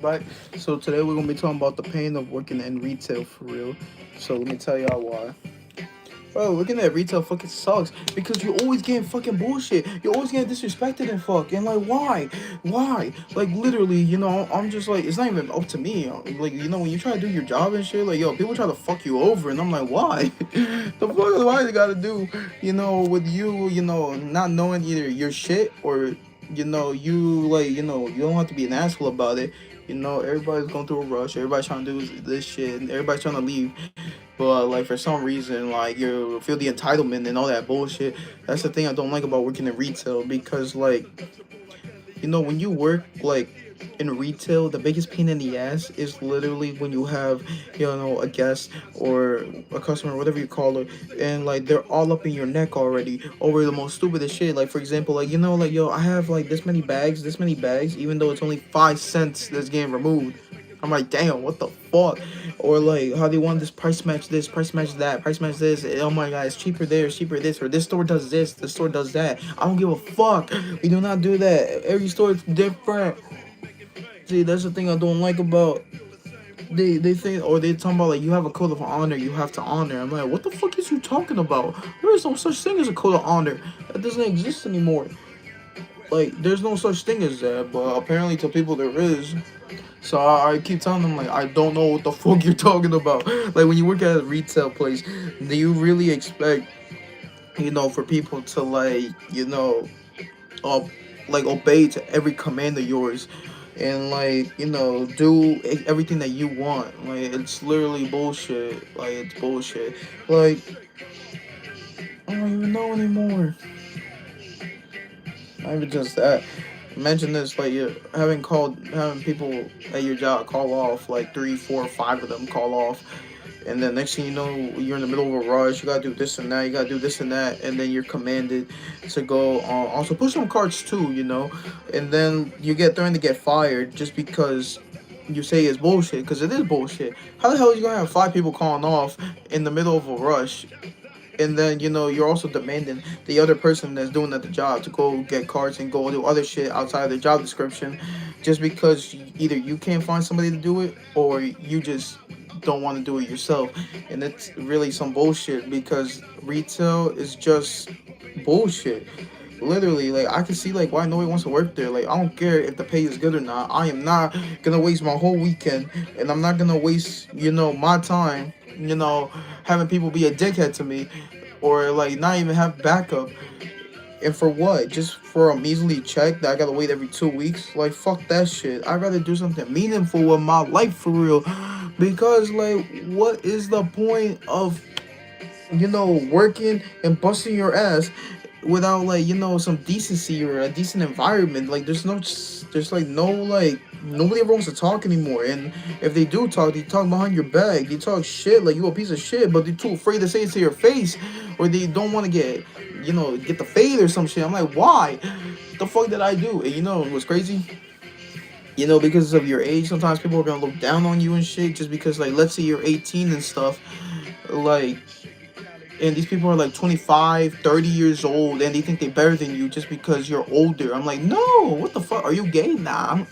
Right. So today we're gonna be talking about the pain of working in retail for real. So let me tell y'all why. Bro, working at retail fucking sucks because you always getting fucking bullshit. You're always getting disrespected and fuck. And like, why? Why? Like, literally, I'm just like, it's not even up to me. Like, when you try to do your job and shit, like, yo, people try to fuck you over, and I'm like, why? The fuck, why they gotta do, with you, not knowing either your shit or, you, like, you don't have to be an asshole about it. Everybody's going through a rush. Everybody's trying to do this shit, and everybody's trying to leave. But like for some reason, like you feel the entitlement and all that bullshit. That's the thing I don't like about working in retail because like when you work like in retail, the biggest pain in the ass is literally when you have a guest or a customer, whatever you call it, and like they're all up in your neck already over the most stupidest shit. Like for example, like like yo, I have like this many bags, even though it's only 5 cents that's getting removed. I'm like, damn, what the fuck? Or like how they want this, price match that, price match this. Oh my god, it's cheaper there, it's cheaper this, or this store does this store does that. I don't give a fuck. We do not do that. Every store is different. See, that's the thing I don't like about they think or they talking about like you have a code of honor, you have to honor. I'm like, what the fuck is you talking about? There is no such thing as a code of honor. That doesn't exist anymore. Like, there's no such thing as that, but apparently to people there is. So I keep telling them like I don't know what the fuck you're talking about. Like when you work at a retail place, do you really expect for people to uh, like obey to every command of yours and like do everything that you want? Like it's literally bullshit. Like it's bullshit. Like I don't even know anymore. Not even just that. Mention this, like you're having people at your job call off, like three, four, five of them call off, and then next thing you know, you're in the middle of a rush. You gotta do this and that. You gotta do this and that, and then you're commanded to go. Also push some carts too, and then you get threatened to get fired just because you say it's bullshit, because it is bullshit. How the hell are you gonna have five people calling off in the middle of a rush and then you're also demanding the other person that's doing at the job to go get cards and go do other shit outside of their job description just because either you can't find somebody to do it or you just don't want to do it yourself. And it's really some bullshit because retail is just bullshit. Literally, like I can see like why nobody wants to work there. Like I don't care if the pay is good or not. I am not gonna waste my whole weekend, and I'm not gonna waste my time. Having people be a dickhead to me, or like not even have backup. And for what? Just for a measly check that I gotta wait every 2 weeks? Like fuck that shit. I'd rather do something meaningful with my life for real. Because like what is the point of working and busting your ass without like some decency or a decent environment? Like there's like no like nobody ever wants to talk anymore, and if they do talk, they talk behind your back. They talk shit like you a piece of shit, but they're too afraid to say it to your face, or they don't want to get the fade or some shit. I'm like, why? The fuck did I do? And what's crazy? Because of your age, sometimes people are gonna look down on you and shit just because, like, let's say you're 18 and stuff. Like, and these people are like 25, 30 years old and they think they're better than you just because you're older. I'm like, no, what the fuck? Are you gay? Nah.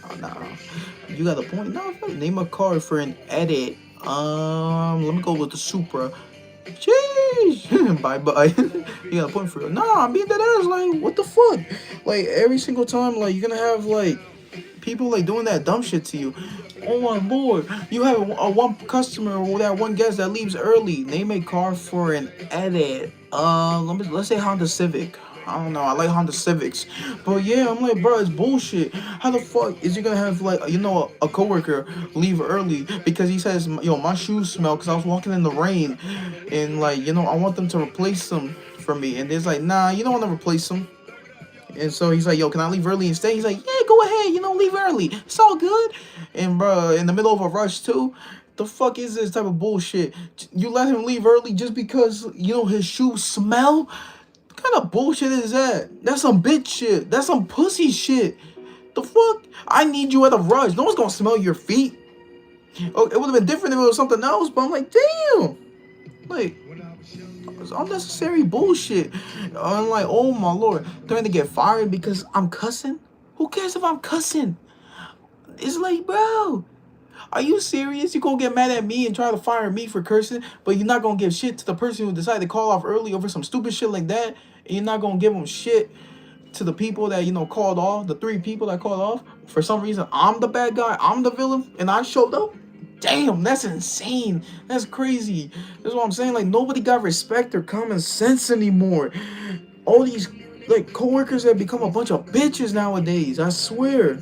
You got a point? No, name a car for an edit. Let me go with the Supra. Jeez. Bye bye. You got a point for it. Nah, I'm being that ass. Like, what the fuck? Like, every single time, like, you're gonna have, like, people like doing that dumb shit to you. Oh my lord! You have a one customer or that one guest that leaves early. Name a car for an edit. Let's say Honda Civic. I don't know. I like Honda Civics, but yeah, I'm like, bro, it's bullshit. How the fuck is you gonna have like a coworker leave early because he says, yo, my shoes smell because I was walking in the rain, and like I want them to replace them for me, and it's like, nah, you don't want to replace them. And so he's like, yo, can I leave early and stay? He's like, yeah, go ahead, leave early. It's all good. And bro, in the middle of a rush too. The fuck is this type of bullshit? You let him leave early just because, his shoes smell? What kind of bullshit is that? That's some bitch shit. That's some pussy shit. The fuck? I need you at a rush. No one's gonna smell your feet. Oh, it would have been different if it was something else, but I'm like, damn. Like, it's unnecessary bullshit. I'm like, oh my lord, they're gonna get fired because I'm cussing? Who cares if I'm cussing? It's like, bro, are you serious? You gonna get mad at me and try to fire me for cursing, but you're not gonna give shit to the person who decided to call off early over some stupid shit like that, and you're not gonna give them shit to the people that called off, the 3 people that called off. For some reason, I'm the bad guy, I'm the villain, and I showed up. Damn, that's insane. That's crazy. That's what I'm saying. Like, nobody got respect or common sense anymore. All these like coworkers have become a bunch of bitches nowadays. I swear.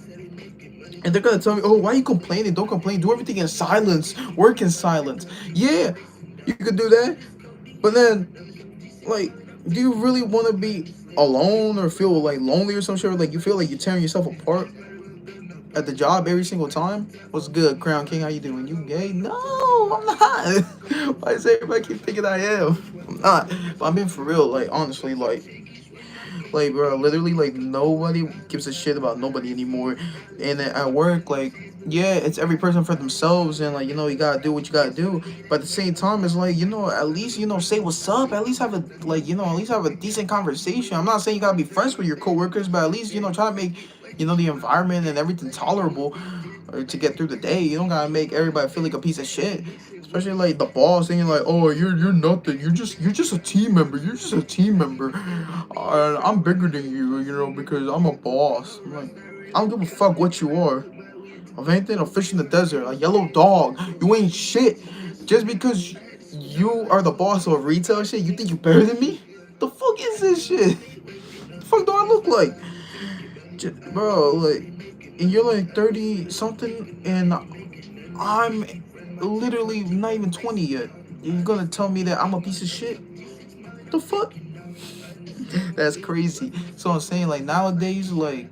And they're gonna tell me, oh, why are you complaining? Don't complain. Do everything in silence. Work in silence. Yeah, you could do that. But then, like, do you really want to be alone or feel like lonely or some shit? Or, like, you feel like you're tearing yourself apart at the job every single time? What's good, Crown King? How you doing? You gay? No, I'm not. Why does everybody keep thinking I am? I'm not. But I'm being for real. Like, honestly, like, bro, literally, like, nobody gives a shit about nobody anymore. And at work, like, yeah, it's every person for themselves, and, like, you gotta do what you gotta do. But at the same time, it's like, at least, say what's up. At least have a, like, at least have a decent conversation. I'm not saying you gotta be friends with your coworkers, but at least, try to make, the environment and everything tolerable, or to get through the day. You don't gotta make everybody feel like a piece of shit. Especially like the boss saying like, oh, you're nothing. You're just a team member. You're just a team member. I'm bigger than you, because I'm a boss. I'm like, I don't give a fuck what you are. If anything, a fish in the desert, a yellow dog. You ain't shit. Just because you are the boss of retail shit, you think you better than me? The fuck is this shit? The fuck do I look like? Bro, like, and you're like 30 something, and I'm literally not even 20 yet. You're gonna tell me that I'm a piece of shit? The fuck? That's crazy. So I'm saying, like, nowadays, like,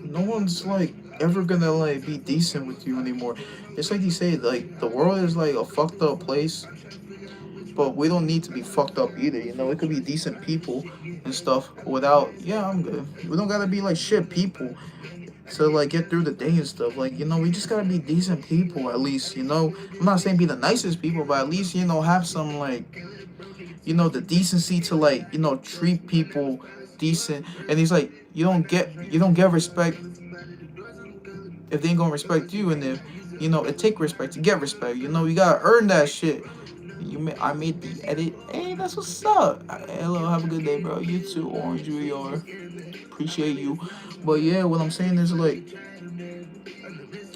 no one's like ever gonna like be decent with you anymore. It's like you say, like, the world is like a fucked up place, but we don't need to be fucked up either. It could be decent people and stuff without. Yeah, I'm good. We don't gotta be like shit people to like get through the day and stuff. Like, we just gotta be decent people at least. I'm not saying be the nicest people, but at least have some like the decency to like treat people decent. And he's like, you don't get respect if they ain't gonna respect you, and if it take respect to get respect. You gotta earn that shit. I made the edit. Hey, that's what's up. Hello, have a good day, bro. You too, Orange Junior. Appreciate you. But yeah, what I'm saying is like,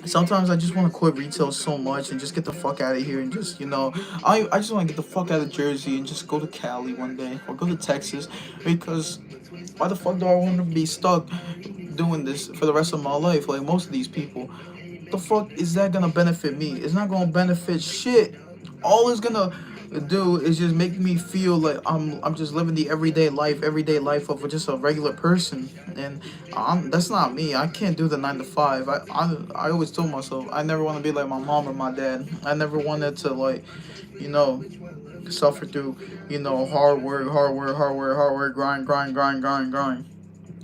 sometimes I just want to quit retail so much and just get the fuck out of here and just I just want to get the fuck out of Jersey and just go to Cali one day or go to Texas, because why the fuck do I want to be stuck doing this for the rest of my life like most of these people? The fuck is that gonna benefit me? It's not gonna benefit shit. All it's gonna do is just make me feel like I'm just living the everyday life of just a regular person, and that's not me. I can't do the 9 to 5. I always told myself I never want to be like my mom or my dad. I never wanted to like, you know, suffer through, hard work, grind.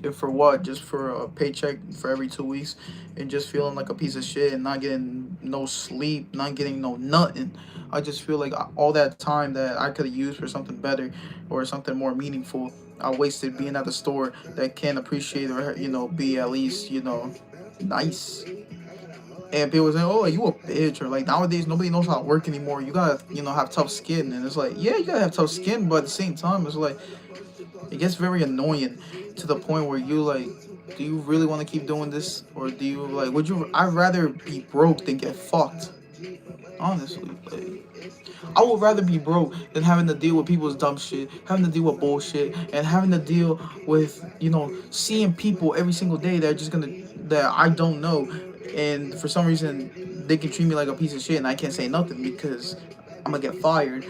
And for what? Just for a paycheck for every 2 weeks, and just feeling like a piece of shit and not getting no sleep, not getting no nothing. I just feel like all that time that I could have used for something better or something more meaningful, I wasted being at the store that can't appreciate or be at least nice. And people say, "Oh, you a bitch," or like nowadays nobody knows how to work anymore. You gotta have tough skin, and it's like, yeah, you gotta have tough skin, but at the same time, it's like it gets very annoying to the point where you like, do you really want to keep doing this, or do you like? Would you? I'd rather be broke than get fucked. Honestly, like, I would rather be broke than having to deal with people's dumb shit, having to deal with bullshit, and having to deal with seeing people every single day that are just gonna that I don't know, and for some reason they can treat me like a piece of shit, and I can't say nothing because I'm gonna get fired.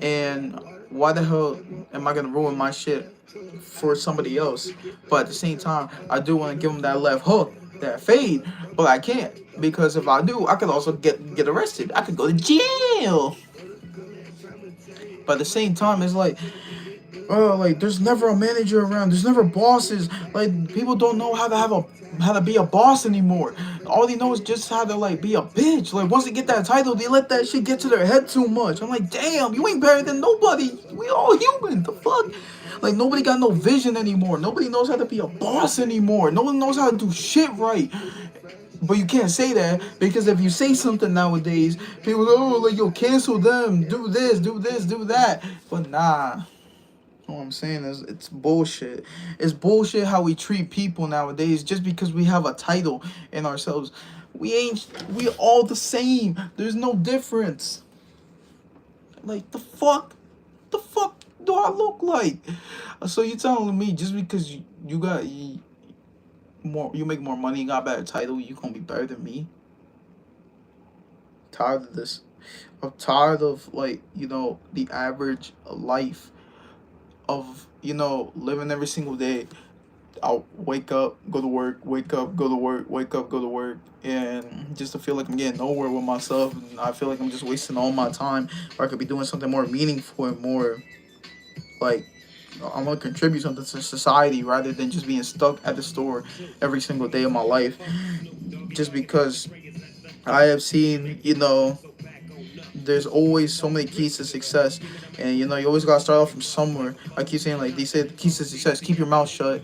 And why the hell am I gonna ruin my shit for somebody else? But at the same time, I do want to give them that left hook, that fade, but I can't, because if I do, I could also get arrested. I could go to jail. But at the same time, it's like, like there's never a manager around. There's never bosses. Like, people don't know how to be a boss anymore. All they know is just how to like be a bitch. Like, once they get that title, they let that shit get to their head too much. I'm like, damn, you ain't better than nobody. We all human. The fuck? Like, nobody got no vision anymore. Nobody knows how to be a boss anymore. No one knows how to do shit right. But you can't say that because if you say something nowadays, people go, oh, like, yo, cancel them, do this, do this, do that. But nah. What I'm saying is it's bullshit. It's bullshit how we treat people nowadays just because we have a title in ourselves. We all the same. There's no difference. Like the fuck do I look like? So you telling me just because you got more, you make more money, you got a better title, you gonna be better than me? Tired of this. I'm tired of, like, the average life of, living every single day. I'll wake up, go to work, wake up, go to work, wake up, go to work, and just to feel like I'm getting nowhere with myself, and I feel like I'm just wasting all my time, or I could be doing something more meaningful and more, like, I'm gonna contribute something to society rather than just being stuck at the store every single day of my life. Just because I have seen, there's always so many keys to success, and you always gotta start off from somewhere. I keep saying, like they said, keys to success: keep your mouth shut,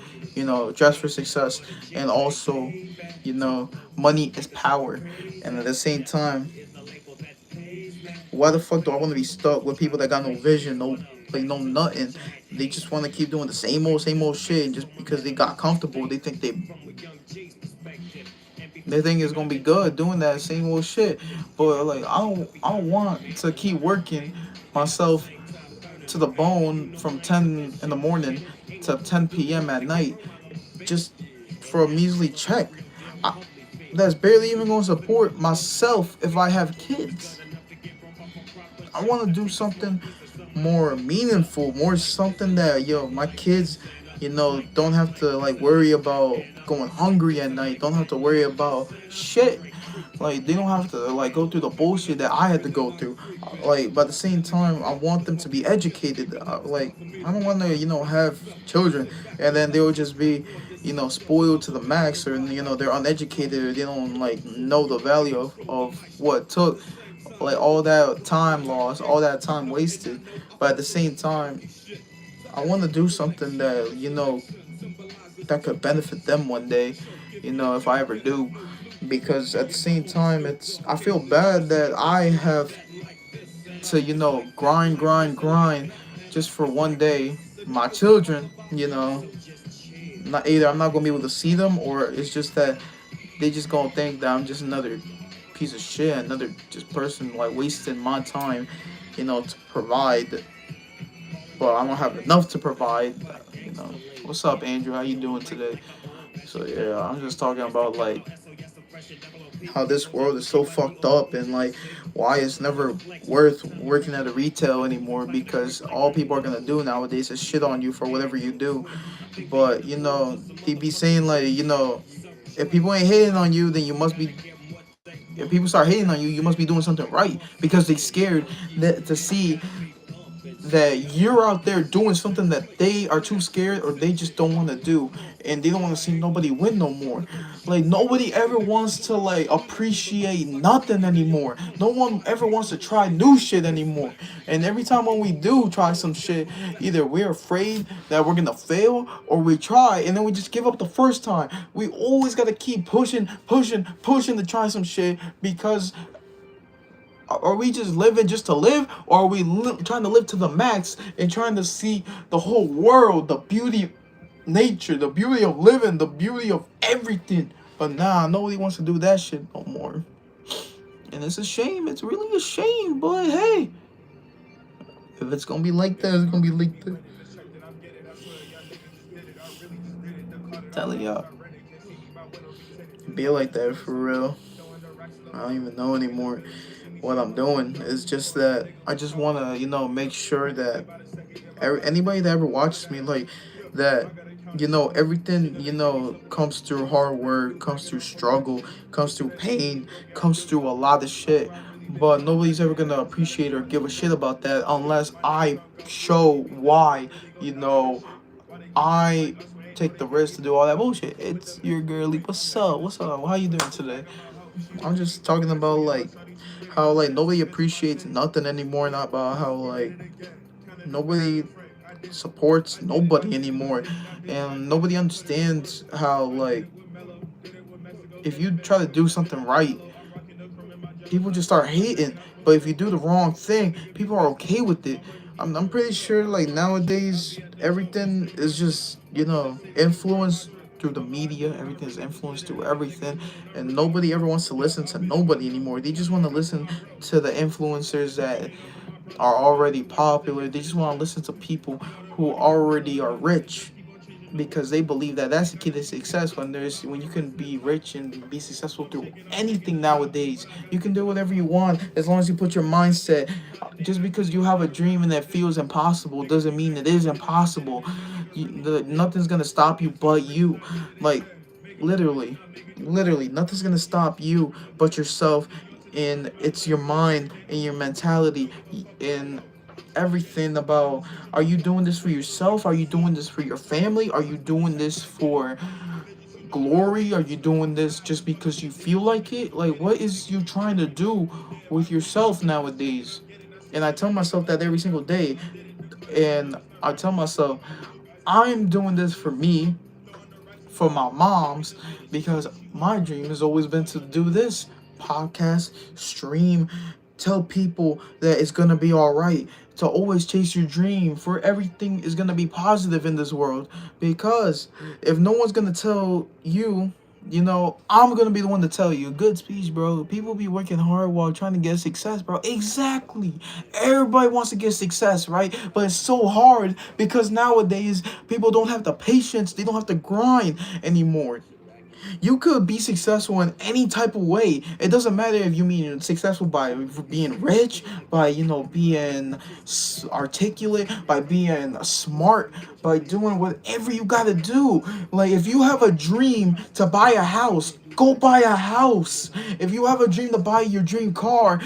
dress for success, and also, money is power. And at the same time, why the fuck do I want to be stuck with people that got no vision, no, like, no nothing? They just want to keep doing the same old shit, and just because they got comfortable, they think it's gonna be good doing that same old shit. But like, I don't want to keep working myself to the bone from 10 in the morning to 10 p.m. at night just for a measly check. I, that's barely even gonna support myself if I have kids. I want to do something more meaningful, more something that, my kids, don't have to, like, worry about going hungry at night. Don't have to worry about shit. Like, they don't have to, like, go through the bullshit that I had to go through. Like, but at the same time, I want them to be educated. Like, I don't want to, have children and then they'll just be, spoiled to the max, or they're uneducated, or they don't, like, know the value of what it took, like, all that time lost, all that time wasted. But at the same time, I want to do something that, that could benefit them one day, if I ever do. Because at the same time, I feel bad that I have to, grind just for one day. My children, not either I'm not gonna be able to see them, or it's just that they just gonna think that I'm just another piece of shit, another just person, like, wasting my time, to provide. But I don't have enough to provide. You know, what's up, Andrew? How you doing today? So yeah, I'm just talking about, like, how this world is so fucked up, and, like, why it's never worth working at a retail anymore, because all people are gonna do nowadays is shit on you for whatever you do. But they be saying, like, if people ain't hating on you, then you must be. If people start hating on you, you must be doing something right, because they scared that to see that you're out there doing something that they are too scared, or they just don't want to do, and they don't want to see nobody win no more. Like, nobody ever wants to, like, appreciate nothing anymore. No one ever wants to try new shit anymore. And every time when we do try some shit, either we're afraid that we're gonna fail, or we try and then we just give up the first time. We always gotta keep pushing to try some shit, because are we just living just to live, or are we trying to live to the max and trying to see the whole world, the beauty of nature, the beauty of living, the beauty of everything? But nah, nobody wants to do that shit no more. And it's a shame. It's really a shame. But hey, if it's gonna be like that, it's gonna be like that. I'm telling y'all, be like that for real. I don't even know anymore what I'm doing. It's just that I just want to, make sure that anybody that ever watches me, like, that, everything, comes through hard work, comes through struggle, comes through pain, comes through a lot of shit. But nobody's ever gonna appreciate or give a shit about that unless I show why, I take the risk to do all that bullshit. It's your girly. What's up? What's up? How you doing today? I'm just talking about, like, how, like, nobody appreciates nothing anymore, not about how, like, nobody supports nobody anymore, and nobody understands how, like, If you try to do something right, people just start hating. But if you do the wrong thing, people are okay with it. I'm pretty sure like nowadays everything is just influenced through the media. Everything is influenced through everything, and nobody ever wants to listen to nobody anymore. They just want to listen to the influencers that are already popular. They just want to listen to people who already are rich, because they believe that that's the key to success. When you can be rich and be successful through anything nowadays, you can do whatever you want as long as you put your mindset. Just because you have a dream and that feels impossible doesn't mean it is impossible. Nothing's gonna stop you but you. Like, literally nothing's gonna stop you but yourself. And it's your mind and your mentality and everything about, are you doing this for yourself? Are you doing this for your family? Are you doing this for glory? Are you doing this just because you feel like it? Like, what is you trying to do with yourself nowadays? And I tell myself that every single day. And I tell myself, I'm doing this for me, for my moms, because my dream has always been to do this podcast, stream, tell people that it's gonna be all right, to always chase your dream, for everything is gonna be positive in this world. Because if no one's gonna tell you, I'm gonna be the one to tell you. Good speech, bro. People be working hard while trying to get success, bro. Exactly. Everybody wants to get success, right? But it's so hard because nowadays people don't have the patience. They don't have to grind anymore. You could be successful in any type of way. It doesn't matter if you mean successful by being rich, by being articulate, by being smart, by doing whatever you gotta do. Like, if you have a dream to buy a house, go buy a house. If you have a dream to buy your dream car,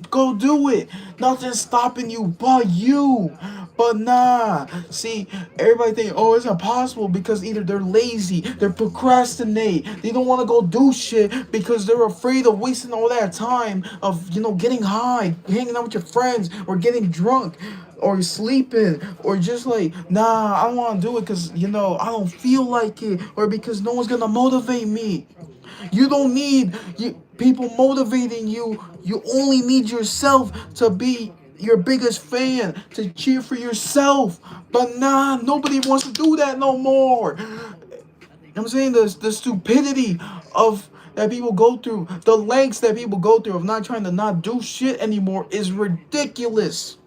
go do it. Nothing's stopping you but you. But nah, see, everybody think, oh, it's impossible because either they're lazy, they're procrastinate, they don't want to go do shit because they're afraid of wasting all that time of, getting high, hanging out with your friends, or getting drunk, or sleeping, or just like, nah, I don't want to do it because, I don't feel like it, or because no one's gonna motivate me. You don't need people motivating you. You only need yourself to be your biggest fan, to cheer for yourself. But nah, nobody wants to do that no more. I'm saying the stupidity of that people go through, the lengths that people go through of not trying to not do shit anymore is ridiculous.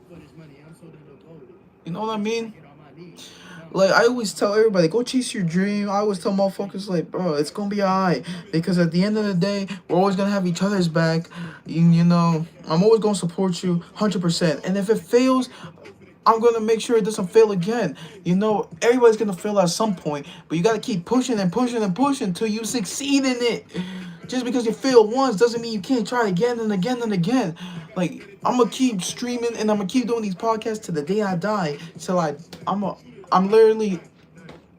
You know what I mean? Like, I always tell everybody, go chase your dream. I always tell motherfuckers, like, bro, it's gonna be alright. Because at the end of the day, we're always gonna have each other's back. I'm always gonna support you 100%. And if it fails, I'm gonna make sure it doesn't fail again. Everybody's gonna fail at some point, but you gotta keep pushing and pushing and pushing until you succeed in it. Just because you fail once doesn't mean you can't try again and again and again. Like, I'm gonna keep streaming and I'm gonna keep doing these podcasts to the day I die. Till I'm literally,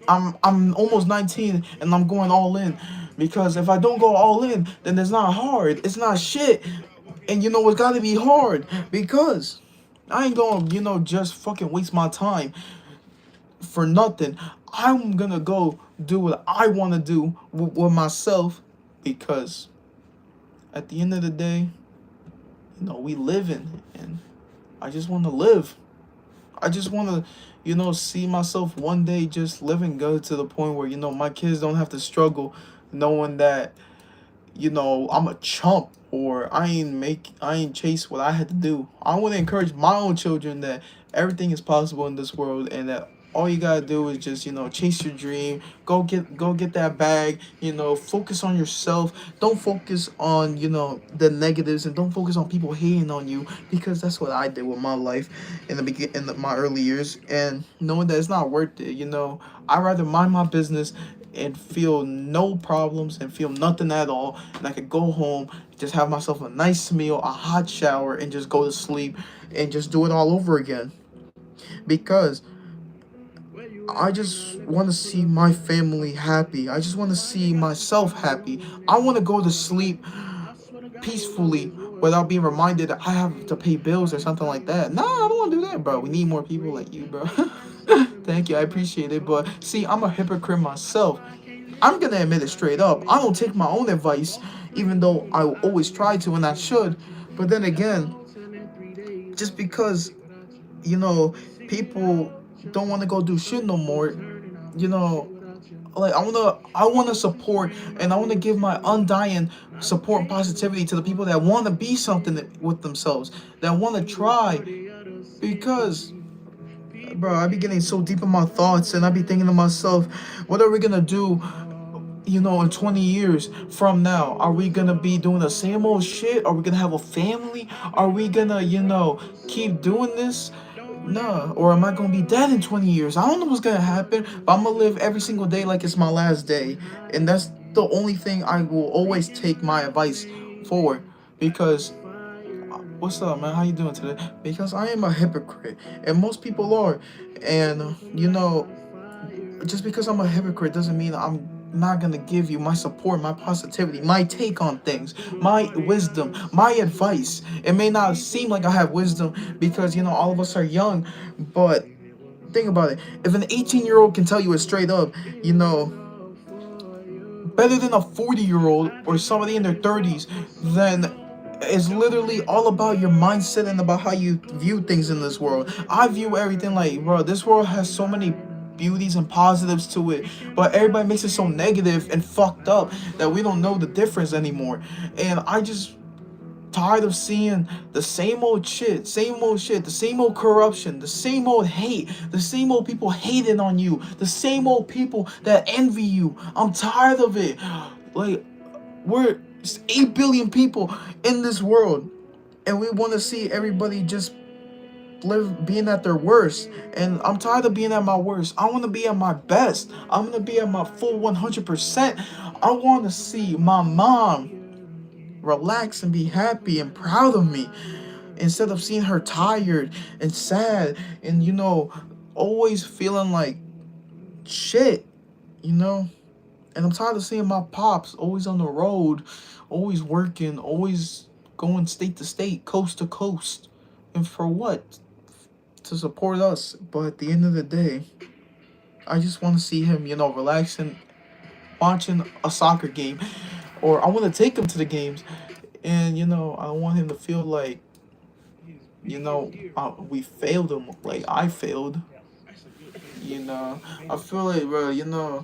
I'm almost 19 and I'm going all in. Because if I don't go all in, then it's not hard. It's not shit. And it's gotta be hard. Because I ain't gonna, just fucking waste my time for nothing. I'm gonna go do what I wanna do with myself. Because at the end of the day, we living, and I just wanna live. I just wanna, see myself one day just living good to the point where, my kids don't have to struggle knowing that, I'm a chump, or I ain't chase what I had to do. I want to encourage my own children that everything is possible in this world, and that all you gotta do is just chase your dream, go get that bag, focus on yourself. Don't focus on the negatives, and don't focus on people hating on you, because that's what I did with my life in my early years, and knowing that it's not worth it. I'd rather mind my business and feel no problems and feel nothing at all, and I could go home, just have myself a nice meal, a hot shower, and just go to sleep and just do it all over again. Because I just want to see my family happy. I just want to see myself happy. I want to go to sleep peacefully without being reminded that I have to pay bills or something like that. Nah, I don't want to do that, bro. We need more people like you, bro. Thank you, I appreciate it. But see, I'm a hypocrite myself. I'm gonna admit it straight up. I don't take my own advice, even though I always try to and I should. But then again, just because, you know, people don't want to go do shit no more, you know, like I wanna support, and I wanna give my undying support and positivity to the people that wanna be something with themselves, that wanna try, because bro, I be getting so deep in my thoughts, and I be thinking to myself, what are we gonna do, in 20 years from now? Are we gonna be doing the same old shit? Are we gonna have a family? Are we gonna, keep doing this? Nah. Or am I gonna be dead in 20 years? I don't know what's gonna happen, but I'm gonna live every single day like it's my last day. And that's the only thing I will always take my advice for. Because what's up, man? How you doing today? Because I am a hypocrite, and most people are. And just because I'm a hypocrite doesn't mean I'm not gonna give you my support, my positivity, my take on things, my wisdom, my advice. It may not seem like I have wisdom because all of us are young, but think about it. If an 18-year-old can tell you it straight up, better than a 40-year-old or somebody in their 30s, then it's literally all about your mindset and about how you view things in this world. I view everything like, bro, this world has so many beauties and positives to it, but everybody makes it so negative and fucked up that we don't know the difference anymore. And I just tired of seeing the same old shit, the same old corruption, the same old hate, the same old people hating on you, the same old people that envy you. I'm tired of it. Like, we're 8 billion people in this world, and we want to see everybody just live being at their worst. And I'm tired of being at my worst. I want to be at my best. I'm going to be at my full 100%. I want to see my mom relax and be happy and proud of me, instead of seeing her tired and sad and always feeling like shit, and I'm tired of seeing my pops always on the road, always working, always going state to state, coast to coast. And for what? To support us. But at the end of the day, I just want to see him, relaxing, watching a soccer game. Or I want to take him to the games. And, I want him to feel like, we failed him. Like I failed. I feel like, bro,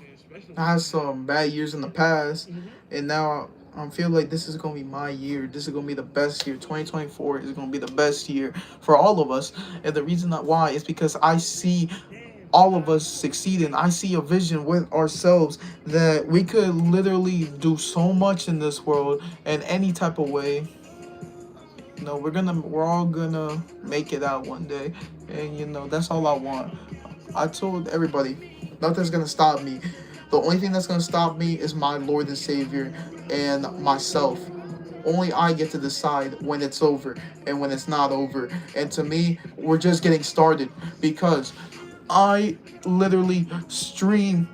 I had some bad years in the past, and now I feel like this is gonna be my year. This is gonna be the best year. 2024 is gonna be the best year for all of us, and the reason that why is because I see all of us succeeding. I see a vision with ourselves that we could literally do so much in this world in any type of way. We're all gonna make it out one day, and that's all I want. I told everybody, nothing's gonna stop me. The only thing that's gonna stop me is my Lord and Savior and myself. Only I get to decide when it's over and when it's not over. And to me, we're just getting started, because I literally stream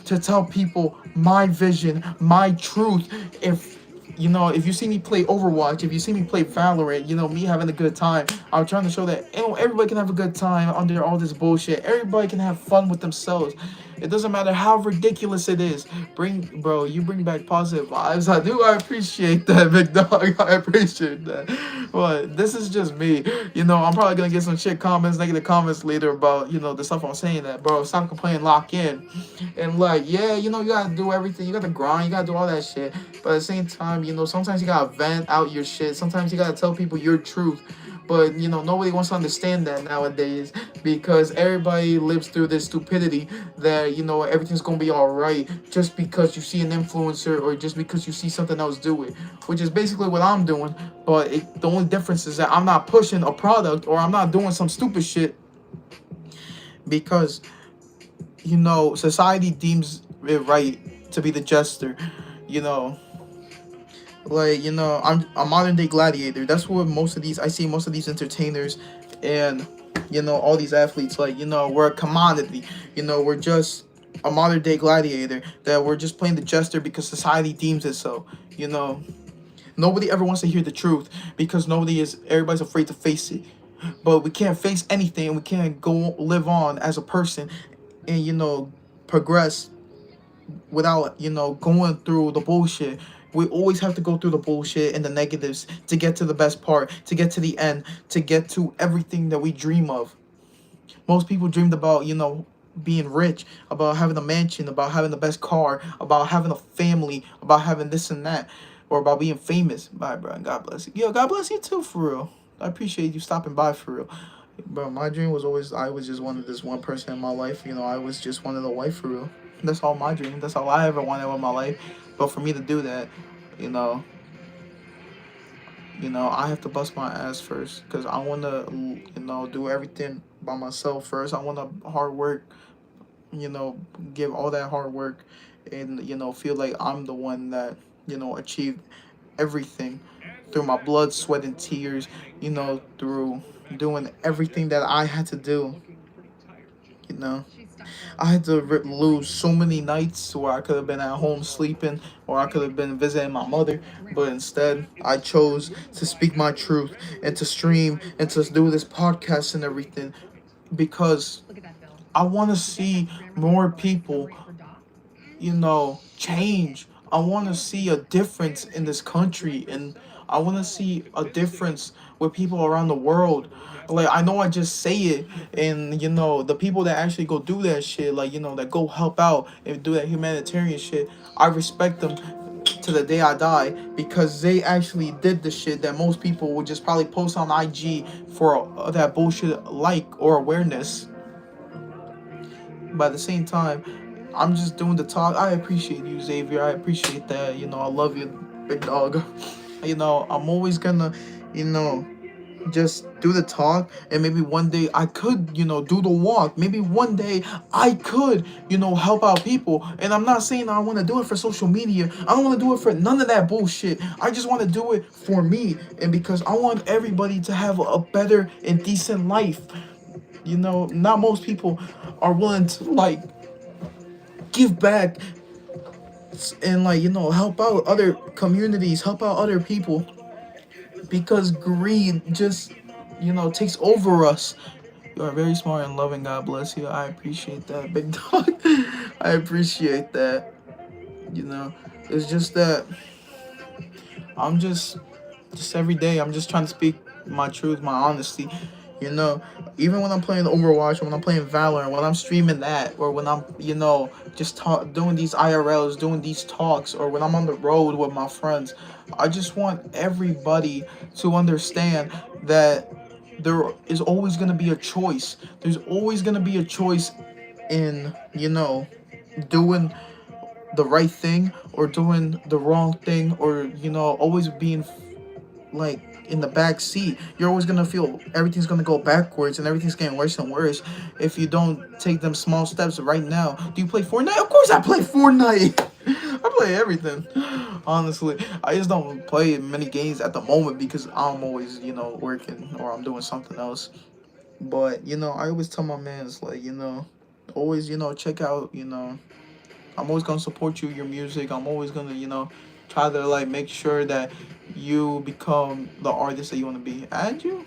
to tell people my vision, my truth. If you see me play Overwatch, if you see me play Valorant, me having a good time, I'm trying to show that everybody can have a good time under all this bullshit. Everybody can have fun with themselves. It doesn't matter how ridiculous it is. You bring back positive vibes. I appreciate that, big dog. I appreciate that. But this is just me. I'm probably gonna get some negative comments later about, the stuff I'm saying, that, bro, stop complaining, lock in. And yeah, you gotta do everything. You gotta grind, you gotta do all that shit. But at the same time, sometimes you gotta vent out your shit. Sometimes you gotta tell people your truth. But, nobody wants to understand that nowadays, because everybody lives through this stupidity that, everything's going to be all right just because you see an influencer or just because you see something else do it, which is basically what I'm doing. But the only difference is that I'm not pushing a product, or I'm not doing some stupid shit because, society deems it right to be the jester, I'm a modern day gladiator. That's what I see most of these entertainers and, all these athletes, we're a commodity. We're just a modern day gladiator, that we're just playing the jester because society deems it so. Nobody ever wants to hear the truth because everybody's afraid to face it. But we can't face anything, and we can't go live on as a person and, progress without, going through the bullshit. We always have to go through the bullshit and the negatives to get to the best part, to get to the end, to get to everything that we dream of. Most people dreamed about, being rich, about having a mansion, about having the best car, about having a family, about having this and that, or about being famous. Bye, bro. And God bless you. Yo, God bless you too, for real. I appreciate you stopping by, for real. Bro, my dream was always, I was just wanted this one person in my life. I was just wanted a wife, for real. That's all my dream. That's all I ever wanted with my life. But for me to do that, you know, I have to bust my ass first, because I want to, do everything by myself first. I want to hard work, you know, give all that hard work, and, feel like I'm the one that, achieved everything through my blood, sweat, and tears, through doing everything that I had to do, you know. I had to lose so many nights where I could have been at home sleeping, or I could have been visiting my mother, but instead I chose to speak my truth and to stream and to do this podcast and everything, because I want to see more people, change. I want to see a difference in this country, and I want to see a difference with people around the world. Like, I know I just say it, and the people that actually go do that shit, like, that go help out and do that humanitarian shit, I respect them to the day I die, because they actually did the shit that most people would just probably post on IG for that bullshit like or awareness. But at the same time, I'm just doing the talk. I appreciate you, Xavier. I appreciate that. I love you, big dog. I'm always gonna, you know, just do the talk, and maybe one day I could, do the walk. Maybe one day I could, help out people. And I'm not saying I want to do it for social media. I don't want to do it for none of that bullshit. I just want to do it for me, and because I want everybody to have a better and decent life. Not most people are willing to, like, give back and, like, help out other communities, help out other people, because greed just, takes over us. You are very smart and loving. God bless you. I appreciate that, big dog. I appreciate that. You know, it's just that I'm just every day, I'm just trying to speak my truth, my honesty. You know, even when I'm playing Overwatch, or when I'm playing Valorant, when I'm streaming that, or when I'm, just doing these IRLs, doing these talks, or when I'm on the road with my friends, I just want everybody to understand that there is always going to be a choice. There's always going to be a choice in, doing the right thing or doing the wrong thing, or, always being, like, in the back seat. You're always gonna feel everything's gonna go backwards, and everything's getting worse and worse if you don't take them small steps right now. Do you play Fortnite? Of course I play Fortnite. I play everything. Honestly, I just don't play many games at the moment because I'm always, working, or I'm doing something else. But, I always tell my mans, like, always, check out, I'm always gonna support you, your music. I'm always gonna, try to, like, make sure that you become the artist that you want to be. Add you?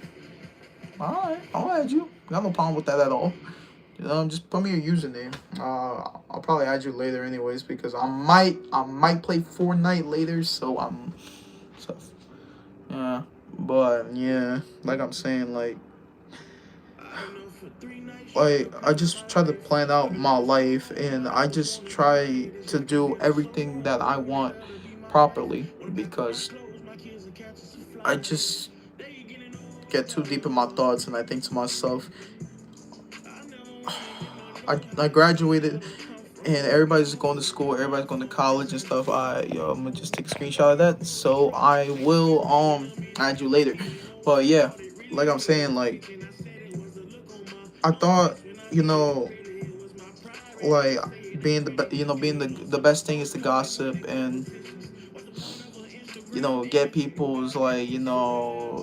Alright, I'll add you. Got no problem with that at all. Just put me your username. I'll probably add you later, anyways, because I might play Fortnite later. So yeah. But yeah, like I'm saying, like I just try to plan out my life, and I just try to do everything that I want properly, because I just get too deep in my thoughts, and I think to myself, I graduated, and everybody's going to school, everybody's going to college and stuff. I'm gonna just take a screenshot of that, so I will add you later. But yeah, like I'm saying, like, I thought, you know like, being the best thing is to gossip, and, get people's, like,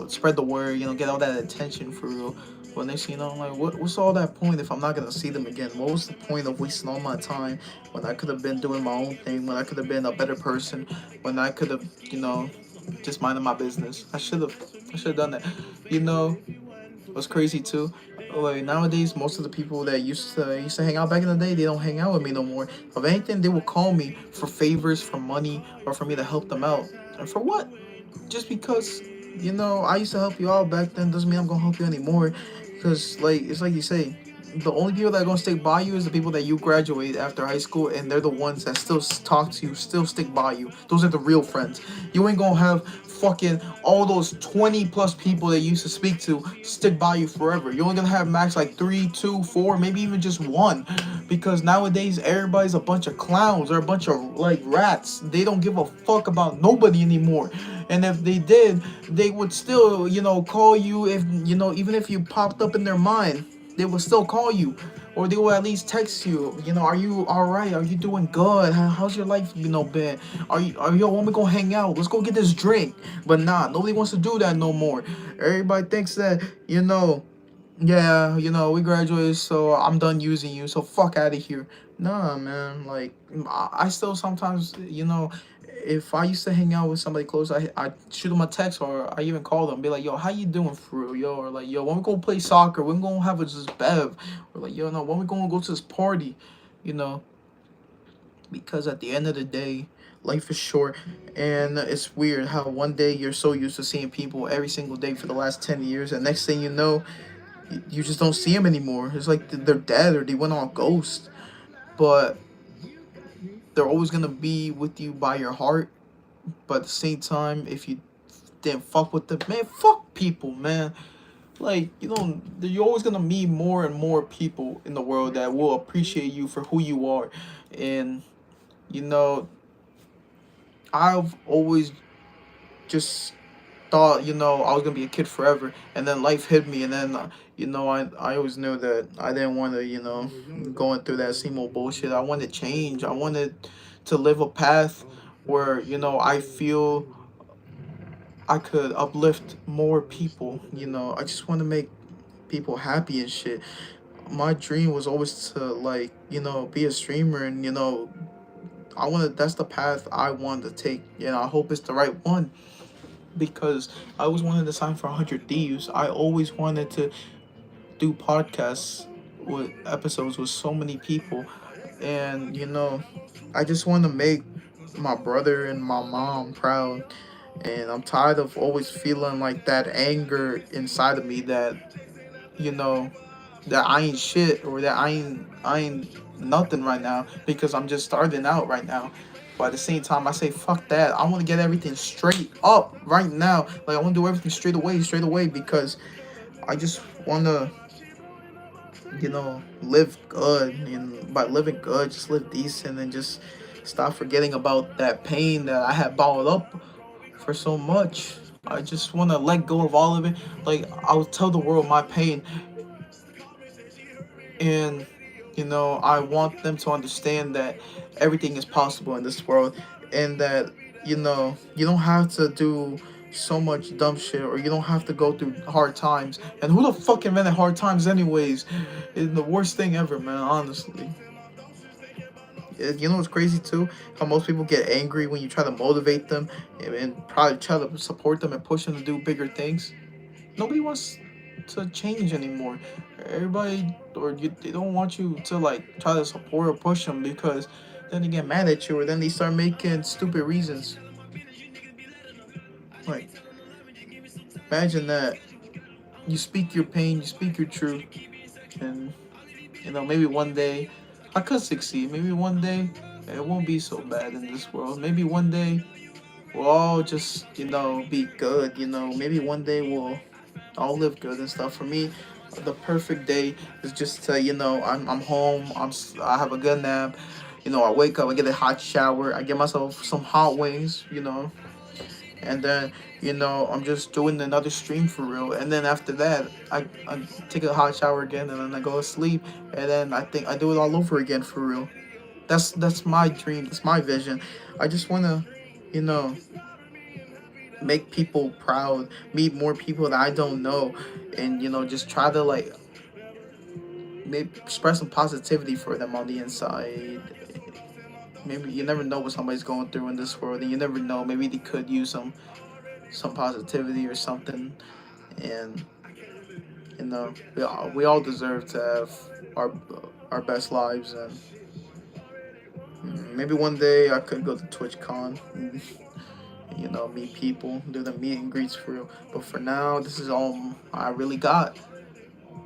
spread the word, get all that attention, for real. But next thing you know, I'm like, what's all that point if I'm not gonna see them again? What was the point of wasting all my time when I could have been doing my own thing, when I could have been a better person, when I could have, just minded my business? I should have done that. What's crazy too? Like nowadays, most of the people that used to hang out back in the day, they don't hang out with me no more. If anything, they will call me for favors, for money, or for me to help them out. And for what? Just because, I used to help you out back then doesn't mean I'm gonna help you anymore. Because like it's like you say, the only people that are gonna stick by you is the people that you graduate after high school, and they're the ones that still talk to you, still stick by you. Those are the real friends. You ain't gonna have fucking all those 20 plus people that you used to speak to stick by you forever. You're only gonna have max like three, two, four, maybe even just one, because nowadays everybody's a bunch of clowns or a bunch of like rats. They don't give a fuck about nobody anymore. And if they did, they would still, call you if, even if you popped up in their mind, they will still call you, or they will at least text you. Are you all right? Are you doing good? How's your life, been? Yo, when we gonna hang out? Let's go get this drink. But nah, nobody wants to do that no more. Everybody thinks that, yeah, we graduated, so I'm done using you, so fuck out of here. Nah, man, like, I still sometimes, if I used to hang out with somebody close, I shoot them a text, or I even call them, be like, yo, how you doing for real, yo? Or like, yo, when we go play soccer, when we gonna have a just bev? Or like, yo, no, when we gonna go to this party, you know? Because at the end of the day, life is short, and it's weird how one day you're so used to seeing people every single day for the last 10 years, and next thing you know, you just don't see them anymore. It's like they're dead or they went on ghost. But they're always gonna be with you by your heart. But at the same time, if you didn't fuck with them, man, fuck people, man. Like, you're always gonna meet more and more people in the world that will appreciate you for who you are. And you know, I've always just thought, I was gonna be a kid forever, and then life hit me, and then, I always knew that I didn't want to, going through that same old bullshit. I wanted change. I wanted to live a path where, I feel I could uplift more people. I just want to make people happy and shit. My dream was always to, like, be a streamer, and that's the path I wanted to take. I hope it's the right one, because I always wanted to sign for 100 Thieves. I always wanted to do podcasts with episodes with so many people. And, I just want to make my brother and my mom proud. And I'm tired of always feeling like that anger inside of me that, you know, that I ain't shit, or that I ain't nothing right now, because I'm just starting out right now. But at the same time, I say fuck that. I want to get everything straight up right now. Like, I want to do everything straight away, because I just want to, live good. And by living good, just live decent, and just stop forgetting about that pain that I had bottled up for so much. I just want to let go of all of it. Like, I would tell the world my pain, and I want them to understand that everything is possible in this world, and that you don't have to do so much dumb shit, or you don't have to go through hard times. And who the fuck invented hard times anyways? It's the worst thing ever, man, honestly. What's crazy too? How most people get angry when you try to motivate them, and probably try to support them and push them to do bigger things. Nobody wants to change anymore. Everybody, they don't want you to, like, try to support or push them, because then they get mad at you, or then they start making stupid reasons. Like, imagine that you speak your pain, you speak your truth, and maybe one day I could succeed. Maybe one day it won't be so bad in this world. Maybe one day we'll all just be good. Maybe one day we'll all live good and stuff. For me, the perfect day is just to, I'm home. I have a good nap. I wake up, I get a hot shower, I get myself some hot wings. And then I'm just doing another stream for real. And then after that, I take a hot shower again, and then I go to sleep, and then I think I do it all over again for real. That's my dream. That's my vision. I just wanna, you know, make people proud, meet more people that I don't know, and just try to, like, maybe express some positivity for them on the inside. Maybe you never know what somebody's going through in this world, and you never know. Maybe they could use some positivity or something. And You know, we all deserve to have our our best lives, and maybe one day I could go to TwitchCon. You know, meet people, do the meet and greets for real. But for now, this is all I really got,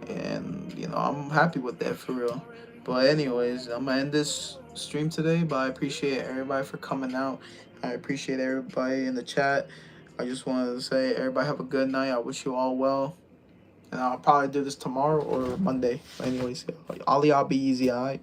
and you know, I'm happy with that for real. But anyways, I'm gonna end this stream today. But I appreciate everybody for coming out. I appreciate everybody in the chat. I just wanted to say, everybody have a good night. I wish you all well. And I'll probably do this tomorrow or Monday. Anyways, Ollie, I'll be easy, alright?